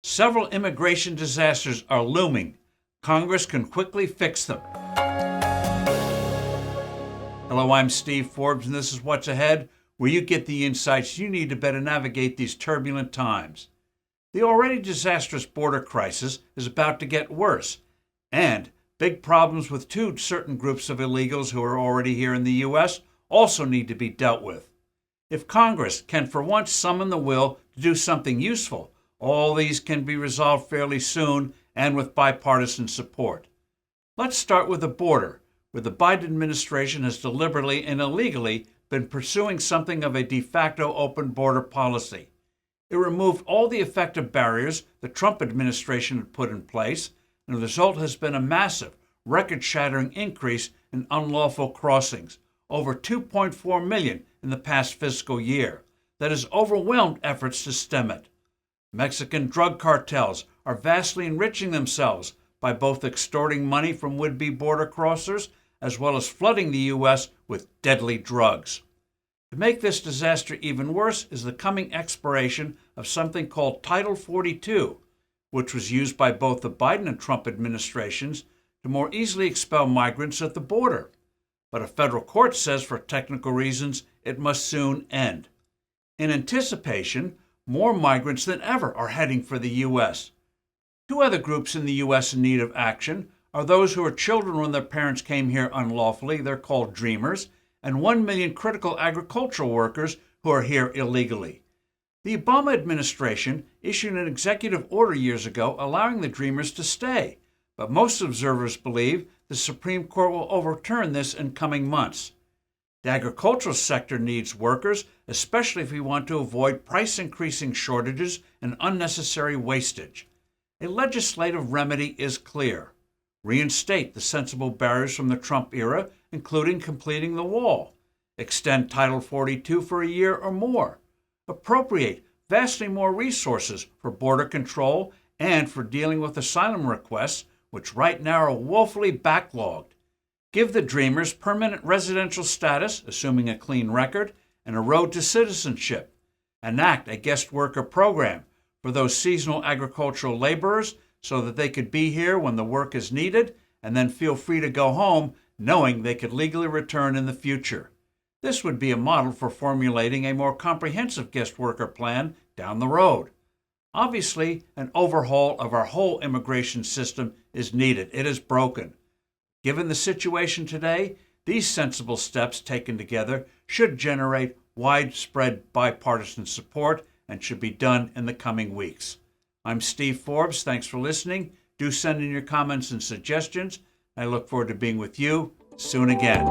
Several immigration disasters are looming. Congress can quickly fix them. Hello, I'm Steve Forbes, and this is What's Ahead, where you get the insights you need to better navigate these turbulent times. The already disastrous border crisis is about to get worse, and big problems with two certain groups of illegals who are already here in the U.S. also need to be dealt with. If Congress can for once summon the will to do something useful, all these can be resolved fairly soon and with bipartisan support. Let's start with the border, where the Biden administration has deliberately and illegally been pursuing something of a de facto open border policy. It removed all the effective barriers the Trump administration had put in place, and the result has been a massive, record-shattering increase in unlawful crossings, over 2.4 million in the past fiscal year, that has overwhelmed efforts to stem it. Mexican drug cartels are vastly enriching themselves by both extorting money from would-be border crossers as well as flooding the U.S. with deadly drugs. To make this disaster even worse is the coming expiration of something called Title 42, which was used by both the Biden and Trump administrations to more easily expel migrants at the border. But a federal court says for technical reasons it must soon end. In anticipation, more migrants than ever are heading for the U.S. Two other groups in the U.S. in need of action are those who are children when their parents came here unlawfully, they're called Dreamers, and 1 million critical agricultural workers who are here illegally. The Obama administration issued an executive order years ago allowing the Dreamers to stay, but most observers believe the Supreme Court will overturn this in coming months. The agricultural sector needs workers, especially if we want to avoid price-increasing shortages and unnecessary wastage. A legislative remedy is clear. Reinstate the sensible barriers from the Trump era, including completing the wall. Extend Title 42 for a year or more. Appropriate vastly more resources for border control and for dealing with asylum requests, which right now are woefully backlogged. Give the Dreamers permanent residential status, assuming a clean record, and a road to citizenship. Enact a guest worker program for those seasonal agricultural laborers so that they could be here when the work is needed and then feel free to go home knowing they could legally return in the future. This would be a model for formulating a more comprehensive guest worker plan down the road. Obviously, an overhaul of our whole immigration system is needed. It is broken. Given the situation today, these sensible steps taken together should generate widespread bipartisan support and should be done in the coming weeks. I'm Steve Forbes. Thanks for listening. Do send in your comments and suggestions. I look forward to being with you soon again.